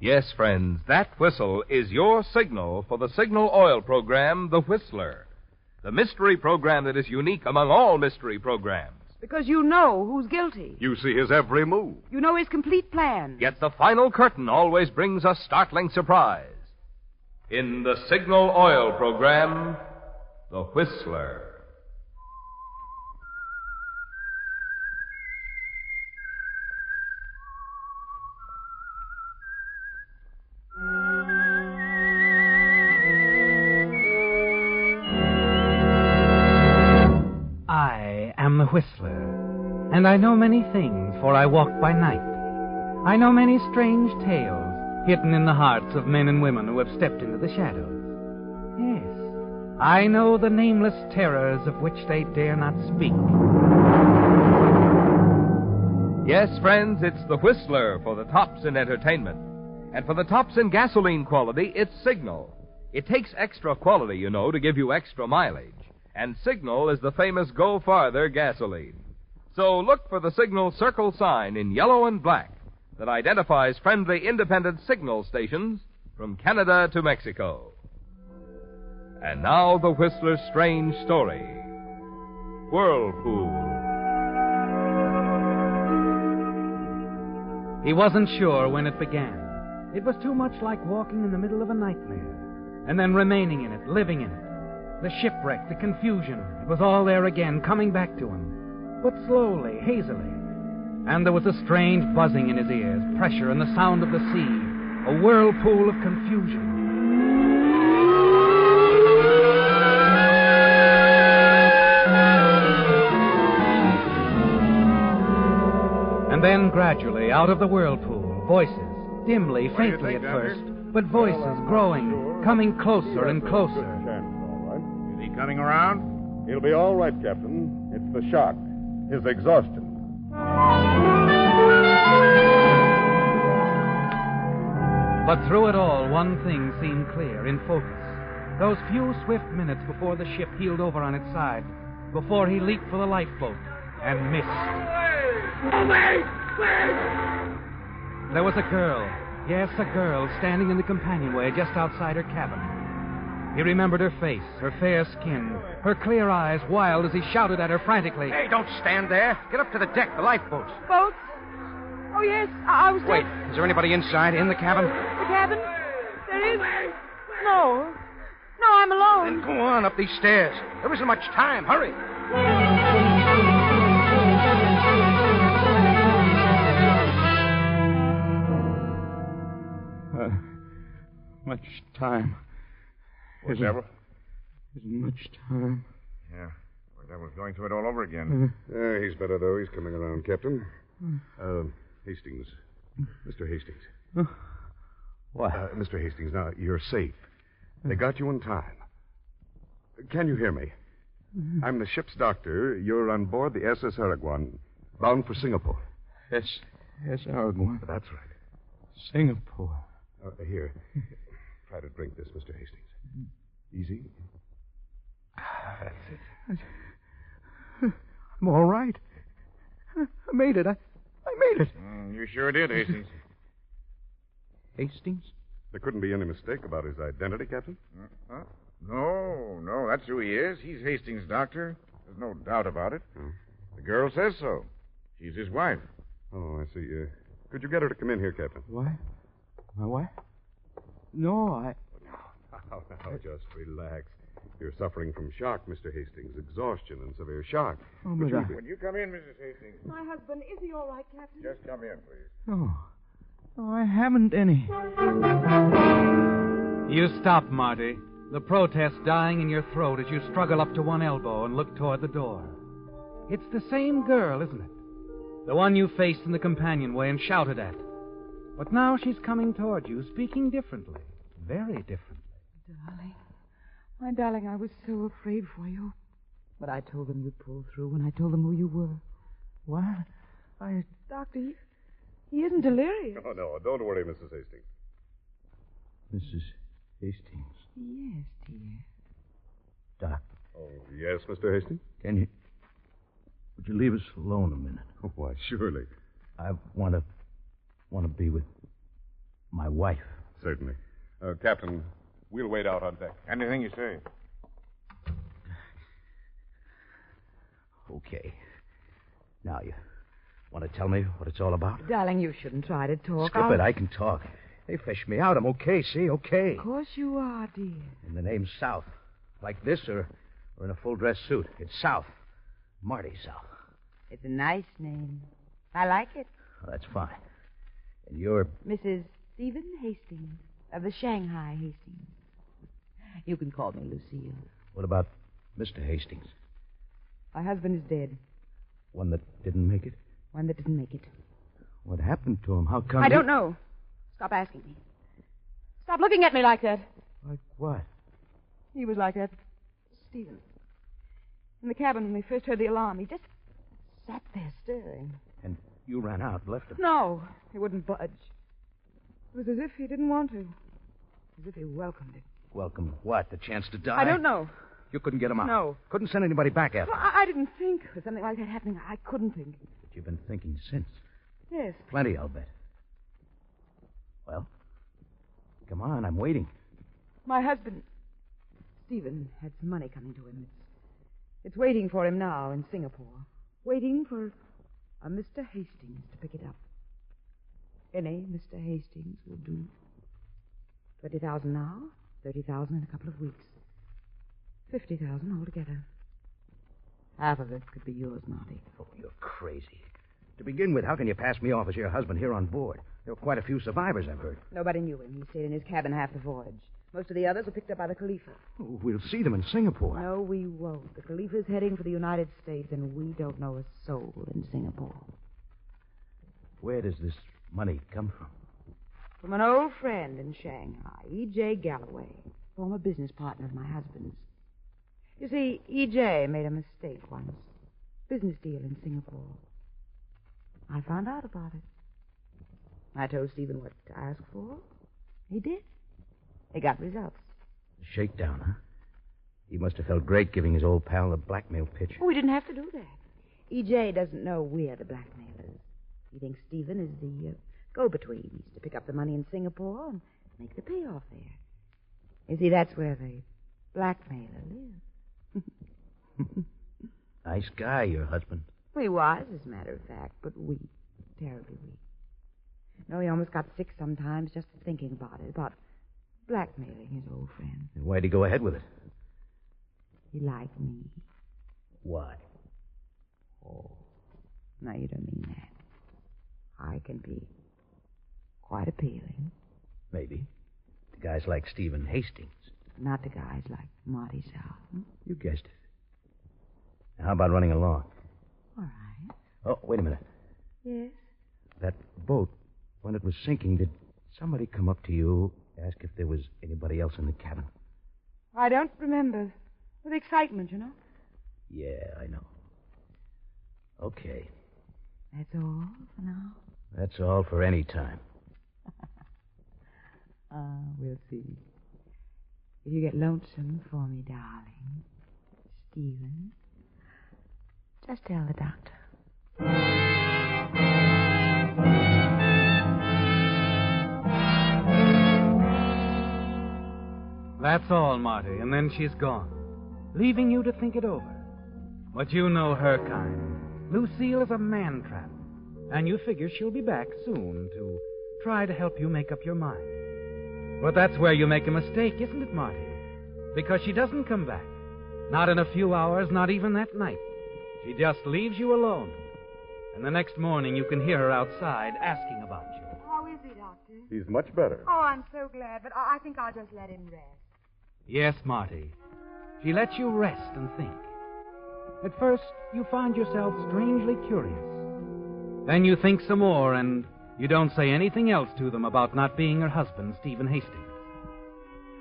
Yes, friends, that whistle is your signal for the signal oil program, The Whistler. The mystery program that is unique among all mystery programs. Because you know who's guilty. You see his every move. You know his complete plan. Yet the final curtain always brings a startling surprise. In the signal oil program, The Whistler. I am the Whistler, and I know many things, for I walk by night. I know many strange tales hidden in the hearts of men and women who have stepped into the shadows. Yes, I know the nameless terrors of which they dare not speak. Yes, friends, it's The Whistler for the tops in entertainment. And for the tops in gasoline quality, it's Signal. It takes extra quality, you know, to give you extra mileage. And Signal is the famous Go Farther gasoline. So look for the Signal circle sign in yellow and black that identifies friendly independent signal stations from Canada to Mexico. And now the Whistler's strange story, Whirlpool. He wasn't sure when it began. It was too much like walking in the middle of a nightmare, and then remaining in it, living in it. The shipwreck, the confusion, it was all there again, coming back to him. But slowly, hazily. And there was a strange buzzing in his ears, pressure and the sound of the sea, a whirlpool of confusion. And then, gradually, out of the whirlpool, voices, dimly, faintly at first, but voices growing, coming closer and closer. Is he coming around? He'll be all right, Captain. It's the shock, his exhaustion. But through it all, one thing seemed clear, in focus. Those few swift minutes before the ship heeled over on its side, before he leaped for the lifeboat and missed. There was a girl, yes, a girl, standing in the companionway just outside her cabin. He remembered her face, her fair skin, her clear eyes, wild as he shouted at her frantically. Hey, don't stand there. Get up to the deck, the lifeboats. Boats? Oh, yes, I was... Wait, is there anybody inside, in the cabin? The cabin? There is... No. No, I'm alone. Then go on up these stairs. There isn't much time. Hurry. Much time. Whatever. Isn't much time. Yeah. Well, that was going through it all over again. He's better, though. He's coming around, Captain. Hastings. Mr. Hastings. What? Mr. Hastings, now, you're safe. They got you in time. Can you hear me? I'm the ship's doctor. You're on board the SS Araguan, bound for Singapore. Yes, Araguan. That's right. Singapore. Here. Try to drink this, Mr. Hastings. Easy. That's it. I'm all right. I made it. I made it. You sure did, Hastings. Hastings? There couldn't be any mistake about his identity, Captain? No, that's who he is. He's Hastings' doctor. There's no doubt about it. The girl says so. She's his wife. Oh, I see. Could you get her to come in here, Captain? What? My wife? No, Now, just relax. You're suffering from shock, Mr. Hastings. Exhaustion and severe shock. Oh, but Would you come in, Mrs. Hastings? My husband, is he all right, Captain? Just come in, please. No, I haven't any. You stop, Marty. The protest dying in your throat as you struggle up to one elbow and look toward the door. It's the same girl, isn't it? The one you faced in the companionway and shouted at. But now she's coming toward you, speaking differently. Very differently. Darling. My darling, I was so afraid for you. But I told them you'd pull through when I told them who you were. What? Doctor, he isn't delirious. Oh, no, don't worry, Mrs. Hastings. Mrs. Hastings. Yes, dear. Doc, Oh, yes, Mr. Hastings? would you leave us alone a minute? Oh, why, surely. I want to be with My wife. Certainly. Captain, we'll wait out on deck. Anything you say. Okay. Now, you want to tell me what it's all about? Darling, you shouldn't try to talk. Skip it. I can talk. They fished me out. I'm okay, see? Okay. Of course you are, dear. And the name's South. Like this or in a full-dress suit. It's South. Marty South. It's a nice name. I like it. Well, that's fine. And you're... Mrs. Stephen Hastings of the Shanghai Hastings. You can call me Lucille. What about Mr. Hastings? My husband is dead. One that didn't make it? One that didn't make it. What happened to him? How come... I don't know. Stop asking me. Stop looking at me like that. Like what? He was like that. Stephen. In the cabin when we first heard the alarm, he just sat there staring. And you ran out and left him? No, he wouldn't budge. It was as if he didn't want to. As if he welcomed it. Welcome what? The chance to die? I don't know. You couldn't get him out? No. Couldn't send anybody back after him? Well, I didn't think of something like that happening. I couldn't think. But you've been thinking since. Yes. Plenty, I'll bet. Well, come on, I'm waiting. My husband, Stephen, had some money coming to him. It's waiting for him now in Singapore. Waiting for a Mr. Hastings to pick it up. Any Mr. Hastings will do. 20,000 now, 30,000 in a couple of weeks. 50,000 altogether. Half of it could be yours, Marty. Oh, you're crazy. To begin with, how can you pass me off as your husband here on board? There were quite a few survivors, I've heard. Nobody knew him. He stayed in his cabin half the voyage. Most of the others were picked up by the Khalifa. Oh, we'll see them in Singapore. No, we won't. The Khalifa's heading for the United States, and we don't know a soul in Singapore. Where does this money come from? From an old friend in Shanghai, E.J. Galloway, former business partner of my husband's. You see, E.J. made a mistake once. Business deal in Singapore. I found out about it. I told Stephen what to ask for. He did. He got results. Shakedown, huh? He must have felt great giving his old pal the blackmail pitch. Oh, we didn't have to do that. E.J. doesn't know we're the blackmailers. He thinks Stephen is the go-between. He's to pick up the money in Singapore and make the payoff there. You see, that's where the blackmailer lives. Nice guy, your husband. He was, as a matter of fact, but weak. Terribly weak. No, he almost got sick sometimes just thinking about it, about blackmailing his old friend. And why'd he go ahead with it? He liked me. Why? Oh, now you don't mean that. I can be quite appealing. Maybe. To guys like Stephen Hastings. Not to guys like Marty South. You guessed it. Now, how about running along? All right. Oh, wait a minute. Yes? That boat, when it was sinking, did somebody come up to you, ask if there was anybody else in the cabin? I don't remember. With excitement, you know. Yeah, I know. Okay. That's all for now? That's all for any time. We'll see. If you get lonesome for me, darling, Stephen, just tell the doctor. That's all, Marty, and then she's gone, leaving you to think it over. But you know her kind. Lucille is a man-trap, and you figure she'll be back soon to try to help you make up your mind. But that's where you make a mistake, isn't it, Marty? Because she doesn't come back. Not in a few hours, not even that night. She just leaves you alone. And the next morning you can hear her outside asking about you. How is he, Doctor? He's much better. Oh, I'm so glad, but I think I'll just let him rest. Yes, Marty. She lets you rest and think. At first, you find yourself strangely curious. Then you think some more, and you don't say anything else to them about not being her husband, Stephen Hastings.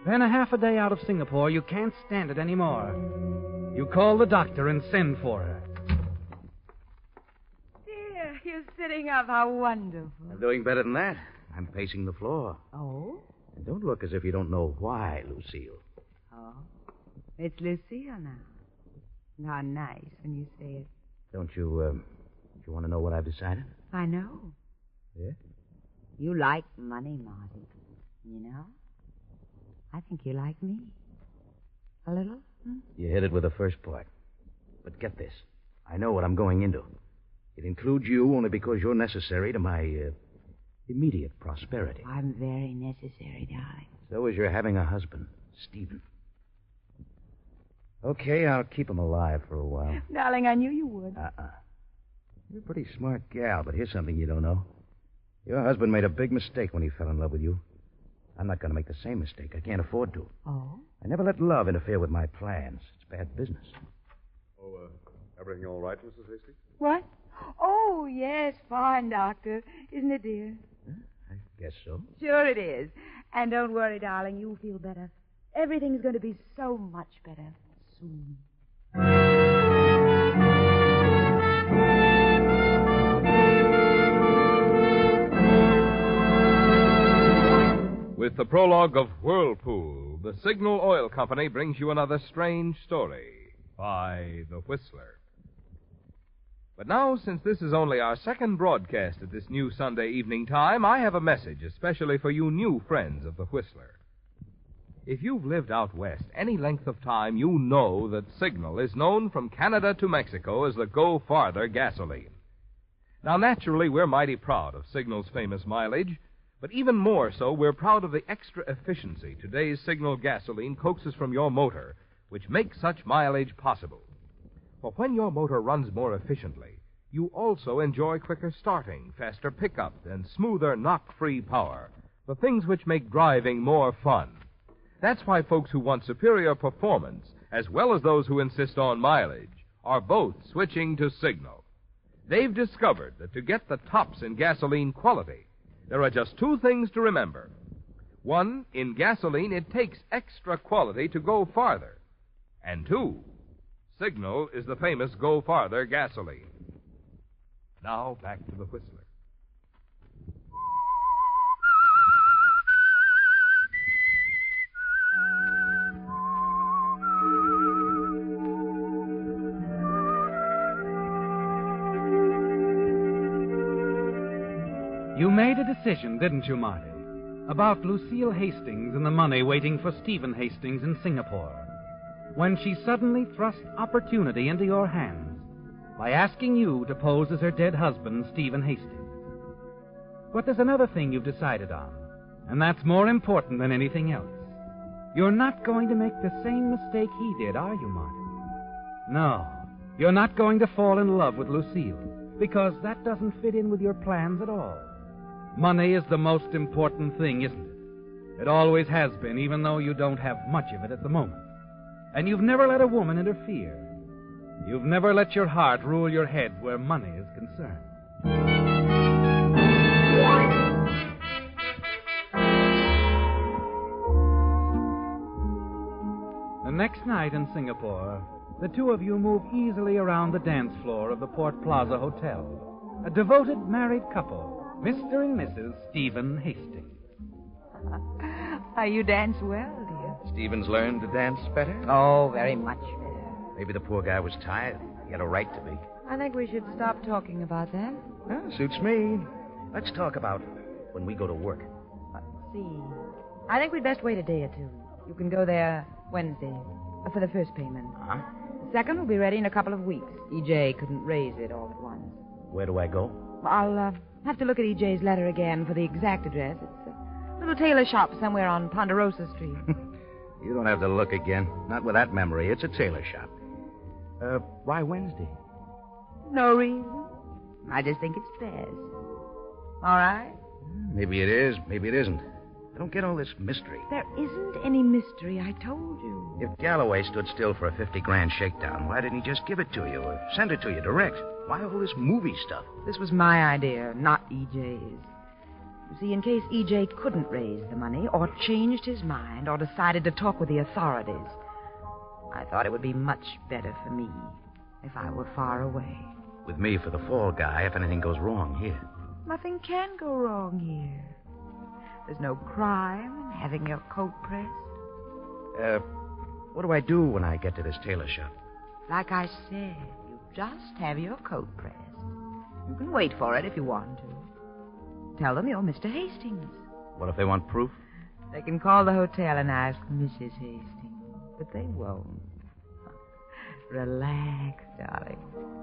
Then a half a day out of Singapore, you can't stand it anymore. You call the doctor and send for her. Dear, you're sitting up. How wonderful. I'm doing better than that. I'm pacing the floor. Oh? And don't look as if you don't know why, Lucille. Oh. It's Lucille now. How nice when you say it. Don't you want to know what I've decided? I know. Yeah? You like money, Marty. You know? I think you like me. A little? Hmm? You hit it with the first part. But get this. I know what I'm going into. It includes you only because you're necessary to my immediate prosperity. I'm very necessary, darling. So is your having a husband, Stephen. Okay, I'll keep him alive for a while. Darling, I knew you would. You're a pretty smart gal, but here's something you don't know. Your husband made a big mistake when he fell in love with you. I'm not going to make the same mistake. I can't afford to. Oh? I never let love interfere with my plans. It's bad business. Oh, everything all right, Mrs. Hastings? What? Oh, yes, fine, Doctor. Isn't it, dear? I guess so. Sure it is. And don't worry, darling, you'll feel better. Everything's going to be so much better soon. With the prologue of Whirlpool, the Signal Oil Company brings you another strange story by The Whistler. But now, since this is only our second broadcast at this new Sunday evening time, I have a message especially for you new friends of The Whistler. If you've lived out west any length of time, you know that Signal is known from Canada to Mexico as the Go Farther gasoline. Now, naturally, we're mighty proud of Signal's famous mileage, but even more so, we're proud of the extra efficiency today's Signal gasoline coaxes from your motor, which makes such mileage possible. For when your motor runs more efficiently, you also enjoy quicker starting, faster pickup, and smoother knock-free power, the things which make driving more fun. That's why folks who want superior performance, as well as those who insist on mileage, are both switching to Signal. They've discovered that to get the tops in gasoline quality, there are just two things to remember. One, in gasoline, it takes extra quality to go farther. And two, Signal is the famous Go Farther gasoline. Now, back to the Whistler. You made a decision, didn't you, Marty? About Lucille Hastings and the money waiting for Stephen Hastings in Singapore. When she suddenly thrust opportunity into your hands by asking you to pose as her dead husband, Stephen Hastings. But there's another thing you've decided on, and that's more important than anything else. You're not going to make the same mistake he did, are you, Marty? No, you're not going to fall in love with Lucille, because that doesn't fit in with your plans at all. Money is the most important thing, isn't it? It always has been, even though you don't have much of it at the moment. And you've never let a woman interfere. You've never let your heart rule your head where money is concerned. The next night in Singapore, the two of you move easily around the dance floor of the Port Plaza Hotel. A devoted married couple, Mr. and Mrs. Stephen Hastings. You dance well, dear. Stephen's learned to dance better? Oh, very much better. Maybe the poor guy was tired. He had a right to be. I think we should stop talking about that. Suits me. Let's talk about when we go to work. Let's see. I think we'd best wait a day or two. You can go there Wednesday for the first payment. Huh? The second will be ready in a couple of weeks. E.J. couldn't raise it all at once. Where do I go? I'll have to look at E.J.'s letter again for the exact address. It's a little tailor shop somewhere on Ponderosa Street. You don't have to look again. Not with that memory. It's a tailor shop. Why Wednesday? No reason. I just think it's best. All right? Maybe it is. Maybe it isn't. I don't get all this mystery. There isn't any mystery, I told you. If Galloway stood still for a 50-grand shakedown, why didn't he just give it to you or send it to you direct? Why all this movie stuff? This was my idea, not E.J.'s. You see, in case E.J. couldn't raise the money or changed his mind or decided to talk with the authorities, I thought it would be much better for me if I were far away. With me for the fall guy if anything goes wrong here. Nothing can go wrong here. There's no crime in having your coat pressed. What do I do when I get to this tailor shop? Like I said, you just have your coat pressed. You can wait for it if you want to. Tell them you're Mr. Hastings. What if they want proof? They can call the hotel and ask Mrs. Hastings. But they won't. Relax, darling.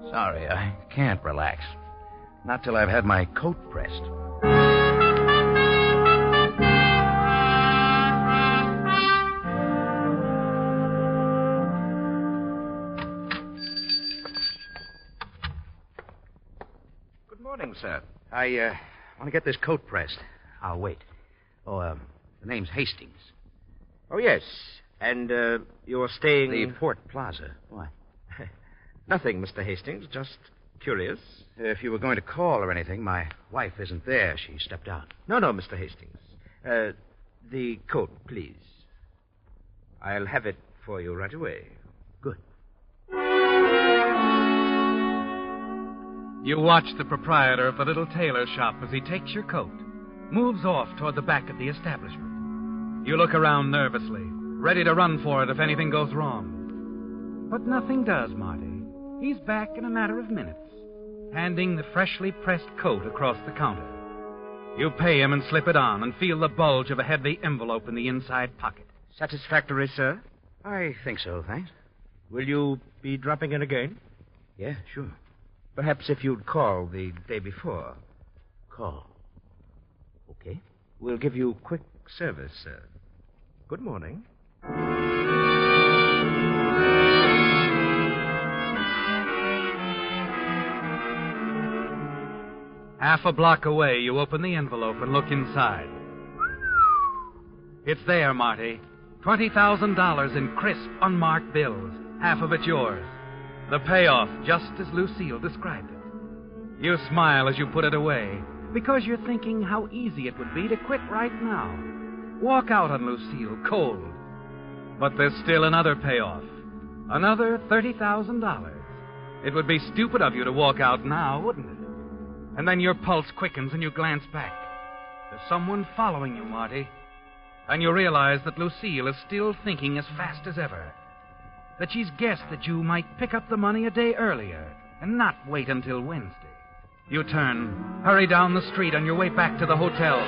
Sorry, I can't relax. Not till I've had my coat pressed. Good morning, sir. I want to get this coat pressed. I'll wait. Oh, the name's Hastings. Oh, yes. And you're staying... The Port Plaza. Why? Nothing, Mr. Hastings. Just curious. If you were going to call or anything, my wife isn't there. She stepped out. No, Mr. Hastings. The coat, please. I'll have it for you right away. Good. You watch the proprietor of the little tailor shop as he takes your coat, moves off toward the back of the establishment. You look around nervously, ready to run for it if anything goes wrong. But nothing does, Marty. He's back in a matter of minutes, handing the freshly pressed coat across the counter. You pay him and slip it on and feel the bulge of a heavy envelope in the inside pocket. Satisfactory, sir? I think so, thanks. Will you be dropping in again? Yeah, sure. Perhaps if you'd call the day before. Call. Okay. We'll give you quick service, sir. Good morning. Half a block away, you open the envelope and look inside. It's there, Marty. $20,000 in crisp, unmarked bills. Half of it yours. The payoff, just as Lucille described it. You smile as you put it away, because you're thinking how easy it would be to quit right now. Walk out on Lucille, cold. But there's still another payoff. Another $30,000. It would be stupid of you to walk out now, wouldn't it? And then your pulse quickens and you glance back. There's someone following you, Marty. And you realize that Lucille is still thinking as fast as ever. That she's guessed that you might pick up the money a day earlier and not wait until Wednesday. You turn, hurry down the street on your way back to the hotel.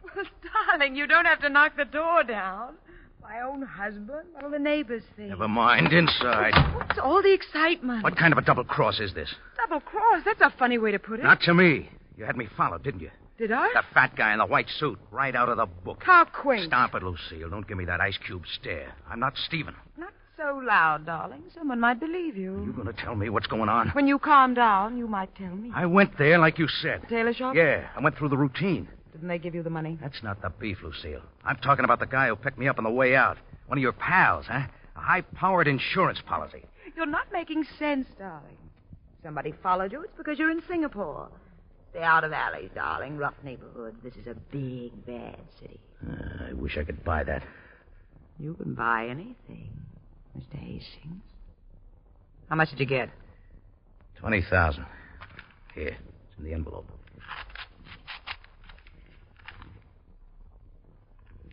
Well, darling, you don't have to knock the door down. My own husband? What'll the neighbors think? Never mind, inside. What's all the excitement? What kind of a double cross is this? Double cross? That's a funny way to put it. Not to me. You had me followed, didn't you? Did I? The fat guy in the white suit, right out of the book. How quaint. Stop it, Lucille. Don't give me that ice cube stare. I'm not Stephen. Not so loud, darling. Someone might believe you. You going to tell me what's going on? When you calm down, you might tell me. I went there like you said. Tailor shop? Yeah, I went through the routine. Didn't they give you the money? That's not the beef, Lucille. I'm talking about the guy who picked me up on the way out. One of your pals, huh? A high-powered insurance policy. You're not making sense, darling. Somebody followed you. It's because you're in Singapore. Stay out of alleys, darling. Rough neighborhoods. This is a big, bad city. I wish I could buy that. You can buy anything, Mr. Hastings. How much did you get? 20,000. Here, it's in the envelope.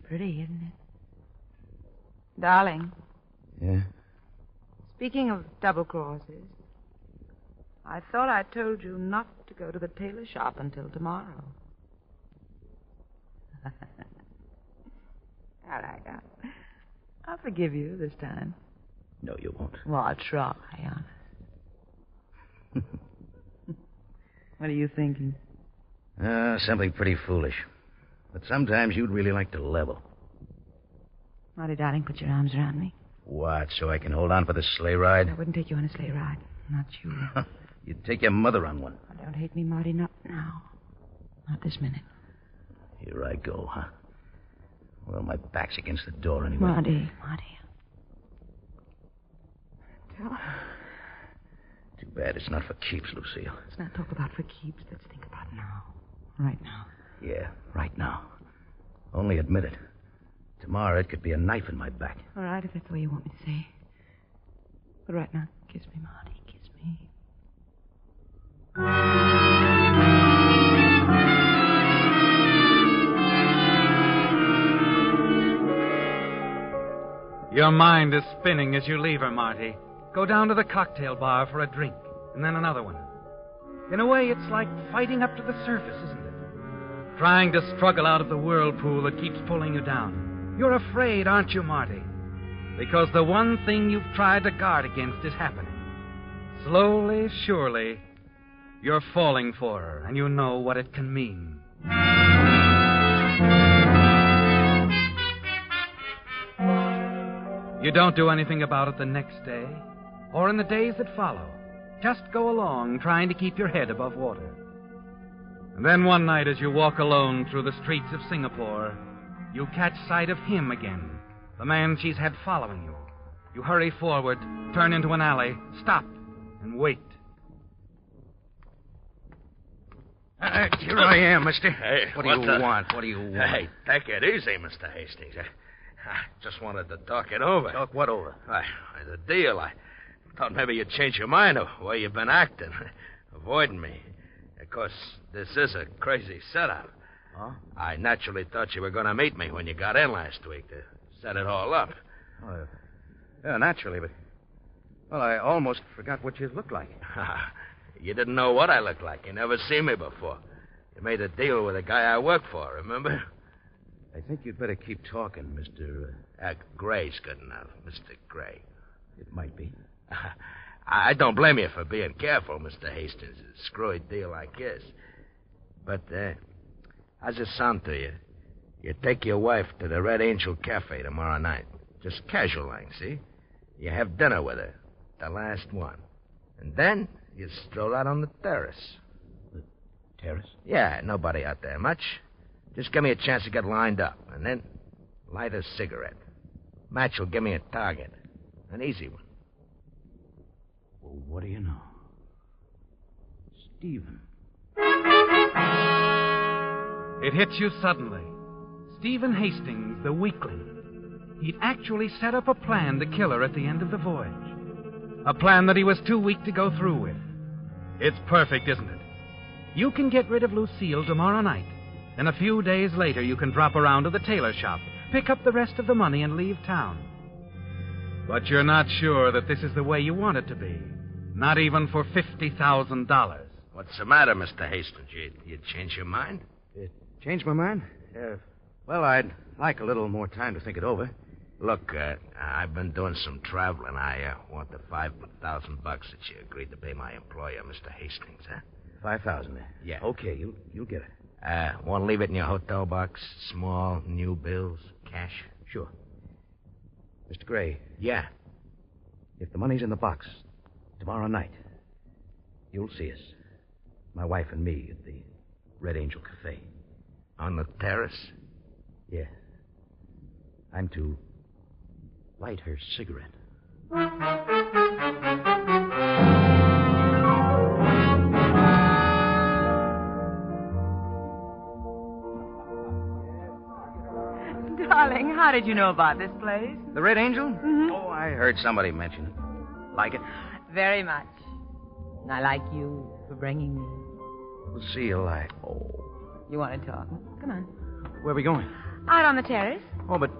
Pretty, isn't it? Darling. Yeah? Speaking of double crosses, I thought I told you not to go to the tailor shop until tomorrow. All right, I'll forgive you this time. No, you won't. Well, I'll try, honest. What are you thinking? Something pretty foolish. But sometimes you'd really like to level. Marty, darling, put your arms around me. What, so I can hold on for the sleigh ride? I wouldn't take you on a sleigh ride. Not you. You'd take your mother on one. Oh, don't hate me, Marty. Not now. Not this minute. Here I go, huh? Well, my back's against the door anyway. Marty. Too bad it's not for keeps, Lucille. Let's not talk about for keeps. Let's think about now. Right now. Yeah, right now. Only admit it. Tomorrow it could be a knife in my back. All right, if that's the way you want me to say. But right now, kiss me, Marty. Kiss me. Your mind is spinning as you leave her, Marty. Go down to the cocktail bar for a drink, and then another one. In a way, it's like fighting up to the surface, isn't it? Trying to struggle out of the whirlpool that keeps pulling you down. You're afraid, aren't you, Marty? Because the one thing you've tried to guard against is happening. Slowly, surely, you're falling for her, and you know what it can mean. You don't do anything about it the next day, or in the days that follow. Just go along, trying to keep your head above water. And then one night, as you walk alone through the streets of Singapore, you catch sight of him again, the man she's had following you. You hurry forward, turn into an alley, stop, and wait. Here I am, mister. Hey, what do you want? What do you want? Hey, take it easy, Mr. Hastings. I just wanted to talk it over. Talk what over? The deal. I thought maybe you'd change your mind of the way you've been acting, avoiding me. Of course, this is a crazy setup. Huh? I naturally thought you were going to meet me when you got in last week to set it all up. Yeah, naturally, but... Well, I almost forgot what you looked like. You didn't know what I looked like. You never seen me before. You made a deal with a guy I work for, remember? I think you'd better keep talking, Mr. Gray's good enough, Mr. Gray. It might be. I don't blame you for being careful, Mr. Hastings. A screwy deal like this. But, how's it sound to you? You take your wife to the Red Angel Cafe tomorrow night. Just casual like, see? You have dinner with her. The last one. And then you stroll out on the terrace. The terrace? Yeah, nobody out there much. Just give me a chance to get lined up. And then light a cigarette. Match will give me a target. An easy one. Well, what do you know? Stephen. It hits you suddenly. Stephen Hastings, the weakling. He'd actually set up a plan to kill her at the end of the voyage. A plan that he was too weak to go through with. It's perfect, isn't it? You can get rid of Lucille tomorrow night, and a few days later you can drop around to the tailor shop, pick up the rest of the money, and leave town. But you're not sure that this is the way you want it to be. Not even for $50,000. What's the matter, Mr. Hastings? You change your mind? Changed my mind? Well, I'd like a little more time to think it over. Look, I've been doing some traveling. I want the $5,000 that you agreed to pay my employer, Mr. Hastings, huh? 5,000. Yeah. Okay, you'll get it. Want to leave it in your hotel box? Small, new bills, cash? Sure. Mr. Gray. Yeah. If the money's in the box tomorrow night, you'll see us. My wife and me at the Red Angel Cafe. On the terrace? Yeah. I'm to light her cigarette. Darling, how did you know about this place? The Red Angel? Mm-hmm. Oh, I heard somebody mention it. Like it? Very much. And I like you for bringing me. Lucille, Oh. You want to talk? Come on. Where are we going? Out on the terrace. Oh, but...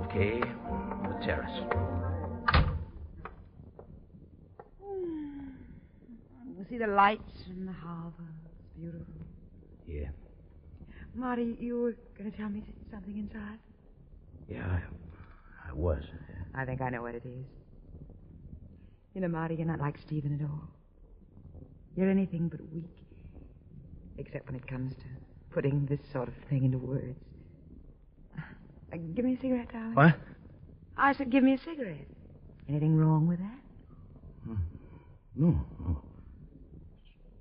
Okay, the terrace. You see the lights from the harbor. It's beautiful. Yeah. Marty, you were going to tell me something inside? Yeah, I was. I think I know what it is. You know, Marty, you're not like Stephen at all. You're anything but weak. Except when it comes to putting this sort of thing into words. Give me a cigarette, darling. What? I said, give me a cigarette. Anything wrong with that? No.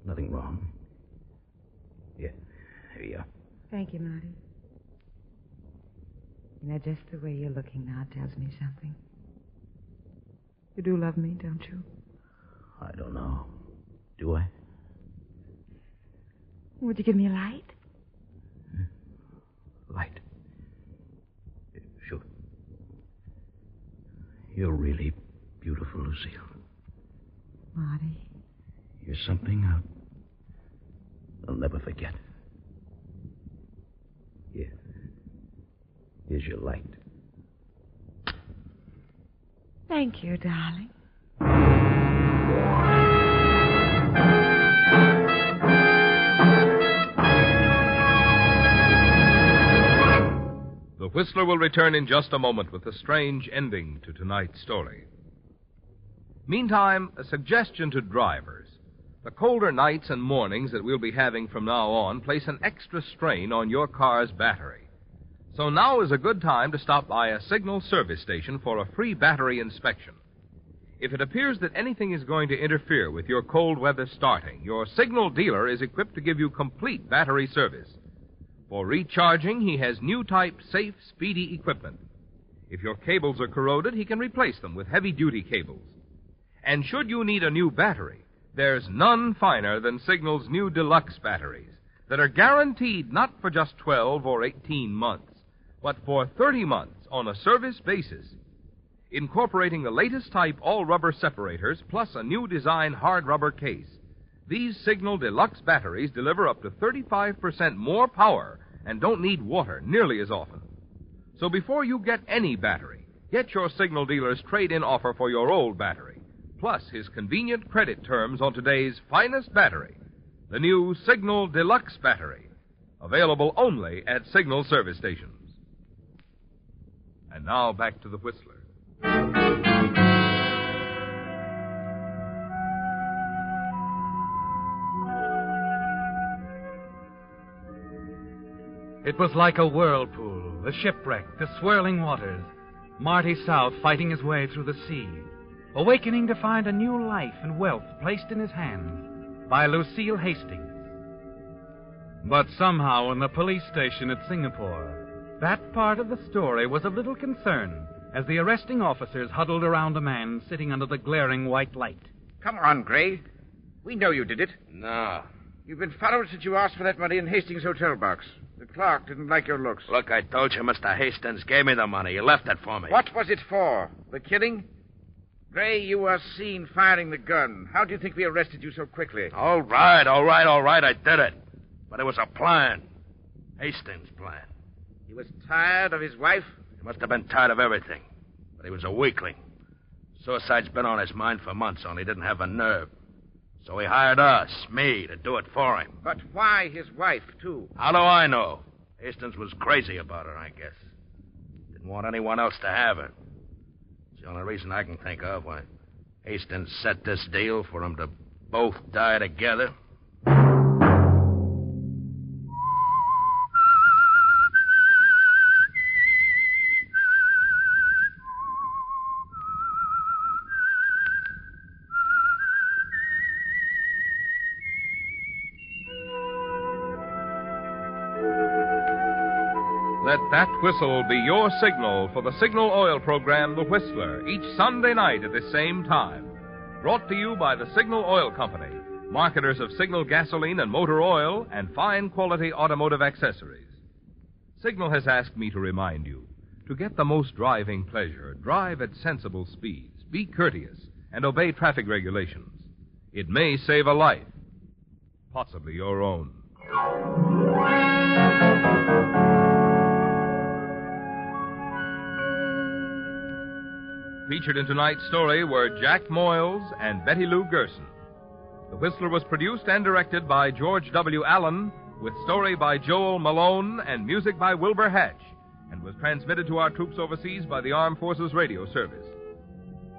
Nothing wrong. Yeah, here you are. Thank you, Marty. You know, just the way you're looking now tells me something. You do love me, don't you? I don't know. Do I? Would you give me a light? Light? Sure. You're really beautiful, Lucille. Marty. You're something I'll never forget. Here. Here's your light. Thank you, darling. The Whistler will return in just a moment with a strange ending to tonight's story. Meantime, a suggestion to drivers. The colder nights and mornings that we'll be having from now on place an extra strain on your car's battery. So now is a good time to stop by a Signal service station for a free battery inspection. If it appears that anything is going to interfere with your cold weather starting, your Signal dealer is equipped to give you complete battery service. For recharging, he has new type safe, speedy equipment. If your cables are corroded, he can replace them with heavy-duty cables. And should you need a new battery, there's none finer than Signal's new deluxe batteries that are guaranteed not for just 12 or 18 months, but for 30 months on a service basis. Incorporating the latest type all-rubber separators plus a new design hard rubber case, these Signal Deluxe batteries deliver up to 35% more power and don't need water nearly as often. So before you get any battery, get your Signal dealer's trade-in offer for your old battery, plus his convenient credit terms on today's finest battery, the new Signal Deluxe battery, available only at Signal service stations. And now back to the Whistler. It was like a whirlpool, the shipwreck, the swirling waters. Marty South fighting his way through the sea, awakening to find a new life and wealth placed in his hands by Lucille Hastings. But somehow in the police station at Singapore, that part of the story was of little concern as the arresting officers huddled around a man sitting under the glaring white light. Come on, Gray. We know you did it. No. You've been followed since you asked for that money in Hastings' hotel box. The clerk didn't like your looks. Look, I told you Mr. Hastings gave me the money. He left it for me. What was it for? The killing? Gray, you were seen firing the gun. How do you think we arrested you so quickly? All right. I did it. But it was a plan. Hastings' plan. He was tired of his wife? He must have been tired of everything. But he was a weakling. Suicide's been on his mind for months, only he didn't have the nerve. So he hired us, me, to do it for him. But why his wife, too? How do I know? Hastings was crazy about her, I guess. Didn't want anyone else to have her. It's the only reason I can think of why Hastings set this deal for them to both die together. Let that whistle be your signal for the Signal Oil program, The Whistler, each Sunday night at the same time. Brought to you by the Signal Oil Company, marketers of Signal gasoline and motor oil and fine quality automotive accessories. Signal has asked me to remind you, to get the most driving pleasure, drive at sensible speeds, be courteous, and obey traffic regulations. It may save a life, possibly your own. Featured in tonight's story were Jack Moyles and Betty Lou Gerson. The Whistler was produced and directed by George W. Allen, with story by Joel Malone and music by Wilbur Hatch, and was transmitted to our troops overseas by the Armed Forces Radio Service.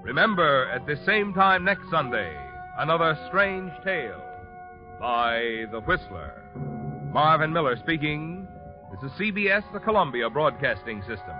Remember, at this same time next Sunday, another strange tale by The Whistler. Marvin Miller speaking. This is CBS, the Columbia Broadcasting System.